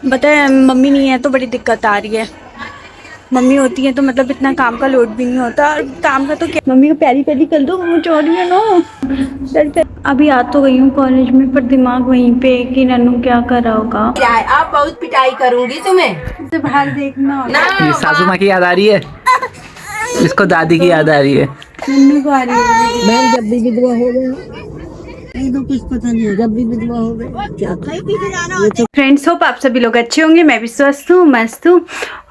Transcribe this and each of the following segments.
बताए मम्मी नहीं है तो बड़ी दिक्कत आ रही है। मम्मी होती है तो मतलब इतना काम का लोड भी नहीं होता, और काम का तो क्या, मम्मी को प्यारी प्यारी कर दो, वो चोरी है ना। अभी आ तो गई हूँ कॉलेज में, पर दिमाग वहीं पे कि नन्नू क्या कर रहा होगा। आप बहुत पिटाई करूंगी तुम्हें। तो बाहर देखना होगा। ये सासू माँ की याद आ रही है, इसको दादी की याद आ रही है। नन्नू को आ रही है। मैं जब भी विधवा हो गया तो कुछ पता नहीं है, जब भी विधवा हो गए क्या फ्रेंड्स, होप आप सभी लोग अच्छे होंगे। मैं भी स्वस्थ हूँ, मस्त हूँ।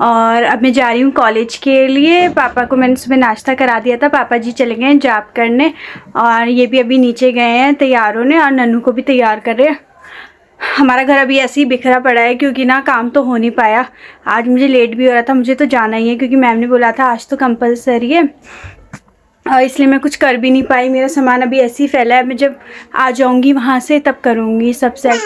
और अब मैं जा रही हूँ कॉलेज के लिए। पापा को मैंने सुबह नाश्ता करा दिया था, पापा जी चले गए हैं जॉब करने, और ये भी अभी नीचे गए हैं तैयार होने, और नन्नू को भी तैयार कर रहे हैं। हमारा घर अभी ऐसे ही बिखरा पड़ा है क्योंकि ना काम तो हो नहीं पाया। आज मुझे लेट भी हो रहा था, मुझे तो जाना ही है क्योंकि मैम ने बोला था आज तो कंपलसरी है, और इसलिए मैं कुछ कर भी नहीं पाई। मेरा सामान अभी ऐसे ही फैला है, मैं जब आ जाऊंगी वहाँ से तब करूँगी सब सेट।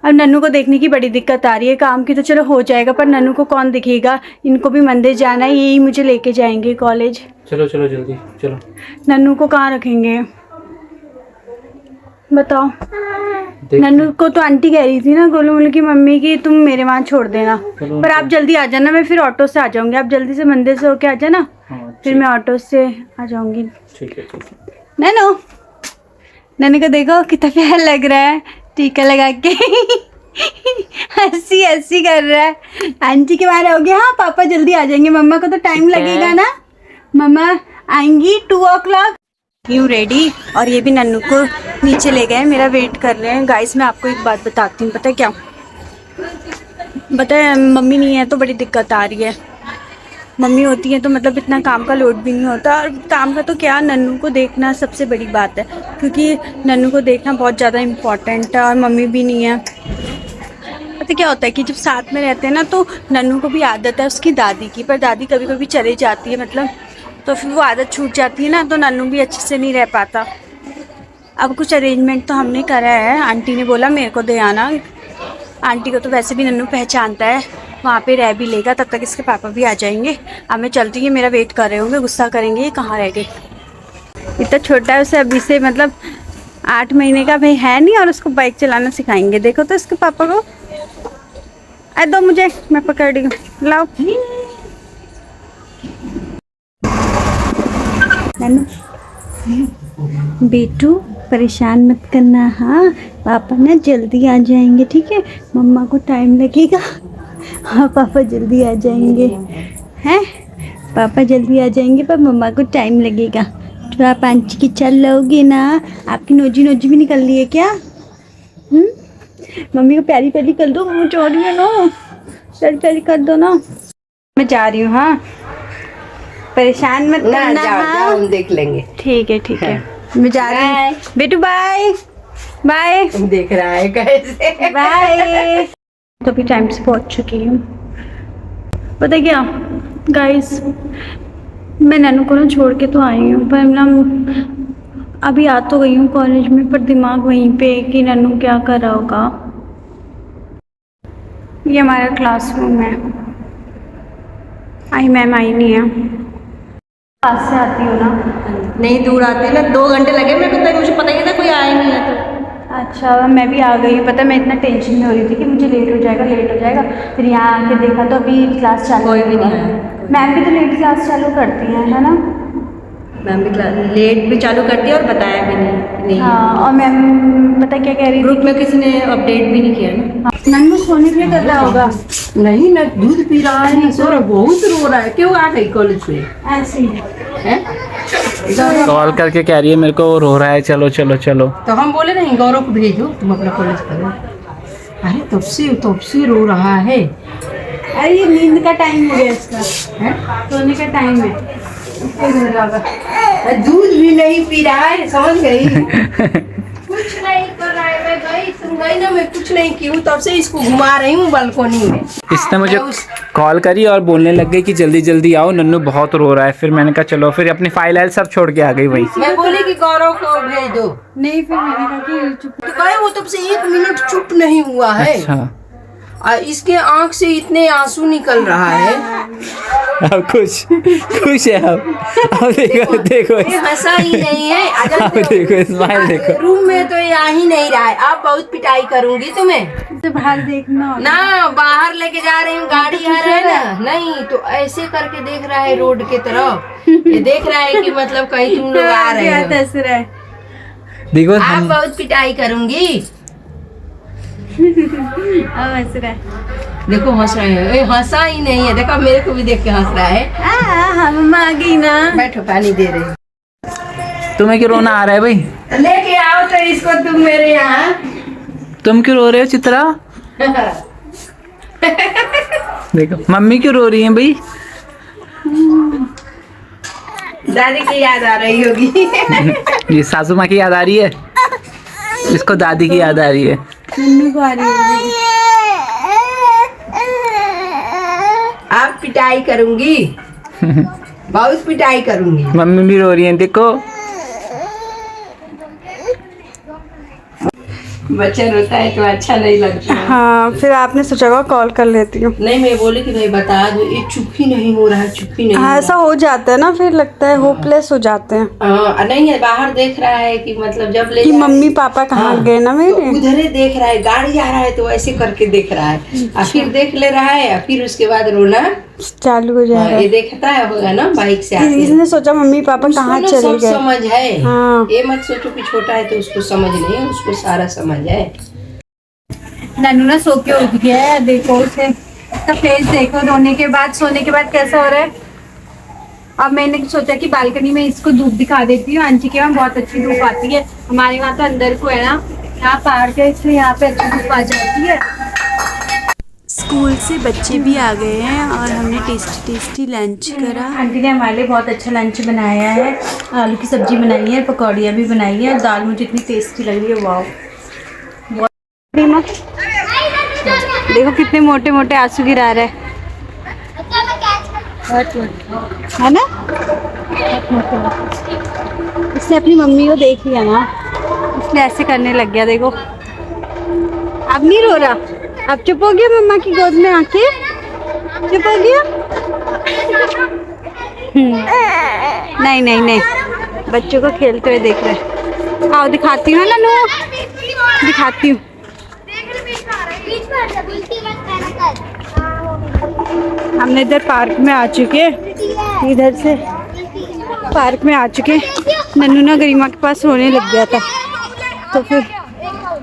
अब नन्नू को देखने की बड़ी दिक्कत आ रही है। काम की तो चलो हो जाएगा, पर नन्नू को कौन दिखेगा। इनको भी मंदिर जाना है, यही मुझे लेके जाएंगे कॉलेज। चलो चलो जल्दी चलो। नन्नू को कहाँ रखेंगे बताओ। नन्नू को तो आंटी कह रही थी ना गोलू मोलू की मम्मी की तुम मेरे वहाँ छोड़ देना, पर आप जल्दी आ जाना, मैं फिर ऑटो से आ जाऊंगी। आप जल्दी से मंदिर से होके आ जाना, फिर मैं ऑटो से आ जाऊंगी। ठीक है। नन्नू, नन्नू को देखो कितना प्यार लग रहा है टीका लगा के। हंसी हंसी कर रहा है। आंटी के बाहर हो गया। हाँ पापा जल्दी आ जाएंगे, मम्मा को तो टाइम लगेगा ना, मम्मा आएंगी 2 o'clock। यूँ रेडी, और ये भी नन्नू को नीचे ले गए, मेरा वेट कर रहे हैं। गाइस मैं आपको एक बात बताती हूँ, पता है क्या, बताए मम्मी नहीं है तो बड़ी दिक्कत आ रही है। मम्मी होती है तो मतलब इतना काम का लोड भी नहीं होता, और काम का तो क्या, नन्नू को देखना सबसे बड़ी बात है, क्योंकि नन्नू को देखना बहुत ज़्यादा इम्पोर्टेंट है। और मम्मी भी नहीं है। पता क्या होता है कि जब साथ में रहते हैं ना, तो नन्नू को भी आदत है उसकी दादी की, पर दादी कभी कभी चले जाती है मतलब, तो फिर वो आदत छूट जाती है ना, तो नन्नू भी अच्छे से नहीं रह पाता। अब कुछ अरेंजमेंट तो हमने करा है, आंटी ने बोला मेरे को दे आना। आंटी को तो वैसे भी नन्नू पहचानता है, वहाँ पे रह भी लेगा, तब तक इसके पापा भी आ जाएंगे। अब मैं चलती हूँ, मेरा वेट कर रहे होंगे, गुस्सा करेंगे ये कहाँ रह गए। इतना छोटा है, उसे अभी से मतलब 8 महीने का भाई है नहीं, और उसको बाइक चलाना सिखाएंगे। देखो तो इसके पापा को, दो मुझे, मैं पकड़ रही हूँ, लाओ। बेटू परेशान मत करना, हाँ पापा ना जल्दी आ जाएंगे, ठीक है। मम्मा को टाइम लगेगा, हाँ पापा जल्दी आ जाएंगे, हैं पापा जल्दी आ जाएंगे, पर मम्मा को टाइम लगेगा। तो आप आंटी की चल लोगे ना। आपकी नोजी नोजी भी निकल रही है क्या? मम्मी को प्यारी प्यारी कर दो, वो चोरी है ना, प्यारी प्यारी कर दो ना। मैं जा रही हूँ, हाँ परेशान मत करना। जाओ, हम देख लेंगे। ठीक है मैं जा रही हूँ बेटू, बाय बाय। देख रहा है कैसे। बाय। तो अभी टाइम से पहुँच चुकी हूँ। पता क्या गाइस, मैं नन्नू को ना छोड़ के तो आई हूँ, पर ना अभी आ तो गई हूँ कॉलेज में, पर दिमाग वहीं पे कि नन्नू क्या कर रहा होगा। ये हमारा क्लासरूम है। आई मैम आई नहीं है। पास से आती हो ना? नहीं दूर आते ना, 2 घंटे लगे मेरे को, तो मुझे पता ही था कोई आया नहीं है तो। अच्छा मैं भी आ गई हूँ। पता मैं इतना टेंशन में हो रही थी कि मुझे लेट हो जाएगा, फिर यहाँ आके देखा तो अभी क्लास चालू। कोई भी नहीं आया। मैम भी तो लेट क्लास चालू करती हैं, है ना? मैम भी लेट भी चालू कर दिया और बताया भी नहीं। हाँ, और मैम पता क्या कह रही थी, ग्रुप में किसी ने अपडेट भी नहीं किया ना। नन्नू सोने के लिए कर रहा होगा। नहीं ना, दूध पी रहा है ना, सो रहा, बहुत रो रहा है। क्यों आ गई कॉलेज में? ऐसे ही हैं? कॉल करके कह रही है मेरे को रो रहा है, चलो चलो चलो। तो हम बोले नहीं गौरव को भेजो, तुम अपना कॉलेज करो। अरे तब से रो रहा है। अरे ये नींद का टाइम हो गया इसका, सोने का टाइम है, इसलिए रो रहा होगा। दूध भी नहीं पी रहा है, समझ गई। कुछ नहीं कर रहा है। मैं गई, सुन गई ना, मैं कुछ नहीं की हूँ, तब से इसको घुमा रही हूँ बालकोनी में। इसने मुझे कॉल करी और बोलने लग गई कि जल्दी जल्दी आओ, नन्नू बहुत रो रहा है। फिर मैंने कहा चलो, फिर अपनी फाइल सब छोड़ के आ गई वहीं। मैं बोली कि गौरव को भेज दो। नहीं, फिर मैंने कहा कि चुप। तो गए, वो तब से 1 मिनट चुप नहीं हुआ है। अच्छा और इसके आंख से इतने आंसू निकल रहा है। अब खुश है अब देखो देखो ये हंसा ही नहीं है। अब देखो स्माइल देखो। रूम में तो ये आ ही नहीं रहा है। अब बहुत पिटाई करूंगी तुम्हें। तो बाहर देखना ना बाहर लेके जा रही हूँ, गाड़ी आ रहा है ना। नहीं तो ऐसे करके देख रहा है रोड के तरफ। ये देख रहा है कि मतलब कहीं तुम लोग आ रहे हो। तस्वीर है देखो अब हम बहुत पिटाई करूंगी। देखो हंस रहे हैं। हंसा ही नहीं है, देखो मेरे को भी देख के हंस रहा है। मम्मा आ गई ना। बैठो पानी दे रहे। तुम्हें क्यों रोना आ रहा है भाई? लेके आओ तो इसको तुम मेरे यहाँ। तुम क्यों रो रहे हो चित्रा? देखो मम्मी क्यों रो रही है भाई? दादी की याद आ रही होगी। ये सासू माँ की याद आ रही है, इसको दादी की याद आ रही है। नन्नू को आ रही है। आप पिटाई करूंगी, बहुत पिटाई करूंगी। मम्मी भी रो रही है देखो। बच्चा रोता है तो अच्छा नहीं लगता। हाँ फिर आपने सोचा होगा कॉल कर लेती हूँ। नहीं मैं बोली कि भाई बता दो, ये चुप ही नहीं हो रहा है, चुप ही नहीं हो हाँ ऐसा हो जाता है ना, फिर लगता है होपलेस हो जाते हैं रहा। नहीं है, बाहर देख रहा है कि मतलब जब ले कि जा- मम्मी पापा कहाँ गए ना मेरे। तो उधर ही देख रहा है, गाड़ी आ रहा है तो ऐसे करके देख रहा है और फिर देख ले रहा है और फिर उसके बाद रोना चालू हो जाएगा। ये देखता है होगा ना बाइक से फिर आके। इसने सोचा मम्मी पापा उसको कहाँ ना चले सब गए। समझ है। हाँ। ये मत सोचो कि छोटा है तो उसको समझ नहीं है, उसको सारा समझ है। नन्नू ना सो के उठ गया है, देखो उसे उसका फेस देखो, रोने के बाद सोने के बाद कैसा हो रहा है। अब मैंने सोचा कि बालकनी में इसको धूप दिखा देती हूँ। आंटी के वहाँ बहुत अच्छी धूप आती है, हमारे वहाँ तो अंदर को है ना, यहाँ पार्क है इसलिए यहाँ पे अच्छी धूप आ जाती है। स्कूल से बच्चे भी आ गए हैं और हमने टेस्टी लंच करा। आंटी ने हमारे लिए बहुत अच्छा लंच बनाया है, आलू की सब्जी बनाई है, पकौड़ियाँ भी बनाई है, दाल मुझे इतनी टेस्टी लग रही है, वाह। देखो कितने मोटे मोटे आंसू गिरा रहे हैं, है ना। इसने अपनी मम्मी को देख लिया ना, इसलिए ऐसे करने लग गया। देखो अब नहीं रो रहा, अब चुप हो गया मम्मा की गोद में आके, चुप हो गया। नहीं नहीं नहीं, बच्चों को खेलते हुए देख रहे। आओ दिखाती हूँ ना नन्नू, दिखाती हूँ। हमने इधर पार्क में आ चुके, इधर से पार्क में आ चुके। नन्नू ना गरिमा के पास सोने लग गया था, तो फिर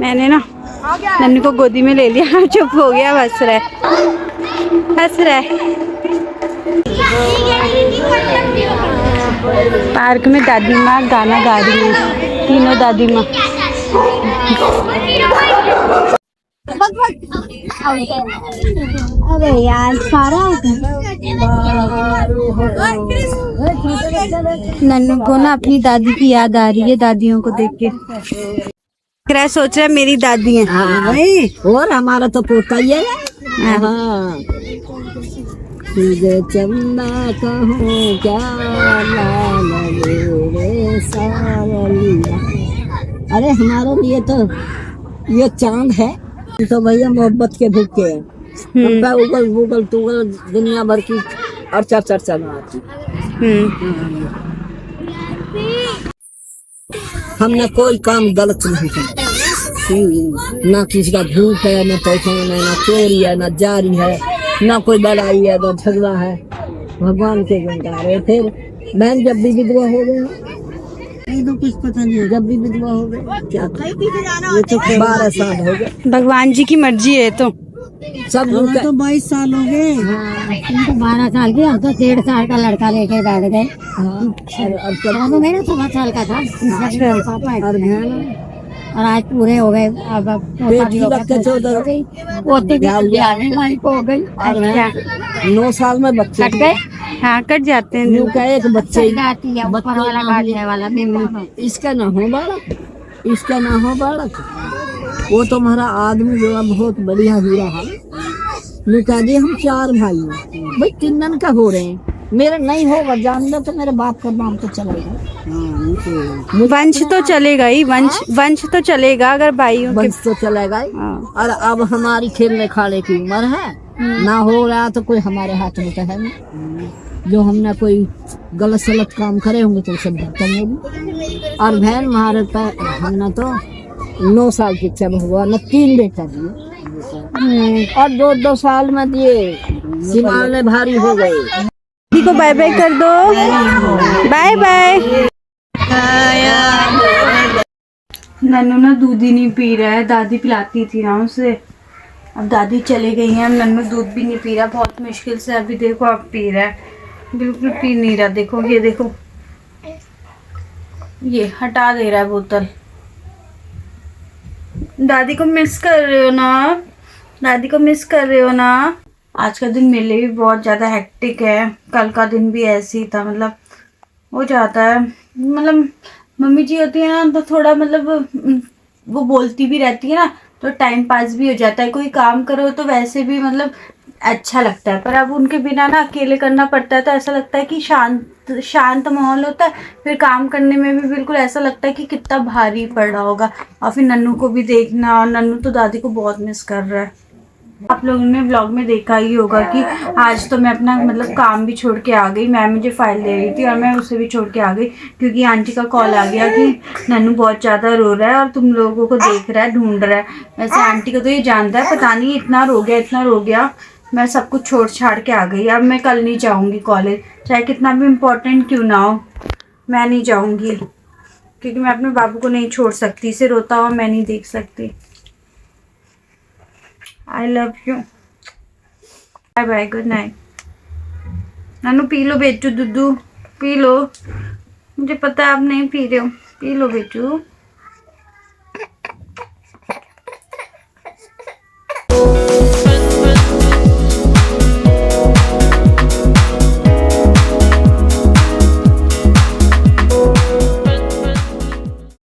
मैंने ना नन्नू को गोदी में ले लिया। चुप हो गया, हंस रहा है। पार्क में दादी माँ गाना गा रही है, तीनों दादी माँ। अरे यार सारा नन्नू को ना अपनी दादी की याद आ रही है, दादियों को देख के सोच रहा है मेरी दादी है। हाँ भाई, और हमारा तो पोता ही है। हाँ तुझे चंदा कहूँ क्या लाल मेरे सावलिया। अरे हमारे लिए तो ये चांद है, तो भैया मोहब्बत के भूखे हैं। उगल गूगल टूगल दुनिया भर की और चर्चा आती। हमने कोई काम गलत नहीं किया, ना किसी का भूख है, ना पैसा है, ना चोरी है, ना जारी है, ना कोई लड़ाई है, ना झगड़ा है। भगवान के गुण गा रहे। फिर बहन जब भी विधवा हो गए, तो कुछ पता नहीं है, जब भी विधवा हो गए क्या ये तो 12 साल हो गए। भगवान जी की मर्जी है। तो सब लोग तो 22 साल हो गए। तो 12 साल की, हम तो 1.5 साल का लड़का लेके बैठ गए। तो मेरा 7 साल का था और आज पूरे हो गए। अब बेटी बच्चे 14 हो गई, पोते भी आने लायक हो गई। 9 साल में बच्चे कट गए, हाँ कट जाते हैं। यूं कहे एक बच्चे आती है ऊपर वाला काटने वाला इसका ना हो बालक, इसका ना हो बालक। वो तुम्हारा आदमी जो है बहुत बढ़िया हीरा है। लुका जी हम 4 भाई हैं भाई, 3 का हो रहे हैं, मेरा नहीं होगा जान दो तो मेरे बाप का नाम तो चलेगा। वंश तो चलेगा ही, वंश तो चलेगा अगर भाइयों के। वंश तो चलेगा ही। हाँ। और अब हमारी खेलने खाने की उम्र है, ना हो रहा तो कोई हमारे हाथ में तो है नहीं। जो हमने कोई गलत सलत काम करे होंगे तो सब भुगतेंगे भी। और बहन हमारे हमने तो 9 साल की जब हुआ न 3 बेटा दिए और 2-2 साल में दिए, सीमाने भारी हो गए। दीदी को बाय बाय कर दो, बाय बाय। नन्नू ना दूध ही नहीं पी रहा है, दादी पिलाती थी ना उसे, अब दादी चली गई है, नन्नू दूध भी नहीं पी रहा, बहुत मुश्किल से अभी देखो अब पी रहा है, बिल्कुल पी नहीं रहा। देखो ये देखो, ये हटा दे रहा है बोतल। दादी को मिस कर रहे हो ना, दादी को मिस कर रहे हो ना। आज का दिन मेरे लिए भी बहुत ज़्यादा हेक्टिक है, कल का दिन भी ऐसे ही था, मतलब हो जाता है, मतलब मम्मी जी होती है ना तो थोड़ा मतलब वो बोलती भी रहती है ना तो टाइम पास भी हो जाता है, कोई काम करो तो वैसे भी मतलब अच्छा लगता है, पर अब उनके बिना ना अकेले करना पड़ता है तो ऐसा लगता है कि शांत माहौल होता है, फिर काम करने में भी बिल्कुल ऐसा लगता है कि कितना भारी पड़ रहा होगा। और फिर नन्नू को भी देखना, और नन्नू तो दादी को बहुत मिस कर रहा है। आप लोगों ने व्लॉग में देखा ही होगा कि आज तो मैं अपना मतलब काम भी छोड़ के आ गई, मैम मुझे फाइल दे रही थी और मैं उसे भी छोड़ के आ गई क्योंकि आंटी का कॉल आ गया कि नन्नू बहुत ज़्यादा रो रहा है और तुम लोगों को देख रहा है, ढूंढ रहा है। वैसे आंटी को तो ये जानता है, पता नहीं इतना रो गया, मैं सब कुछ छोड़ छाड़ के आ गई। अब मैं कल नहीं जाऊँगी कॉलेज, चाहे कितना भी इम्पोर्टेंट क्यों ना हो, मैं नहीं जाऊँगी क्योंकि मैं अपने बाबू को नहीं छोड़ सकती, इसे रोता हुआ मैं नहीं देख सकती। I love you. Bye bye. Good night. Nanu P low बेचू, दूधू पी लो, मुझे पता है आप नहीं पी रहे हो, पी लो बेचू।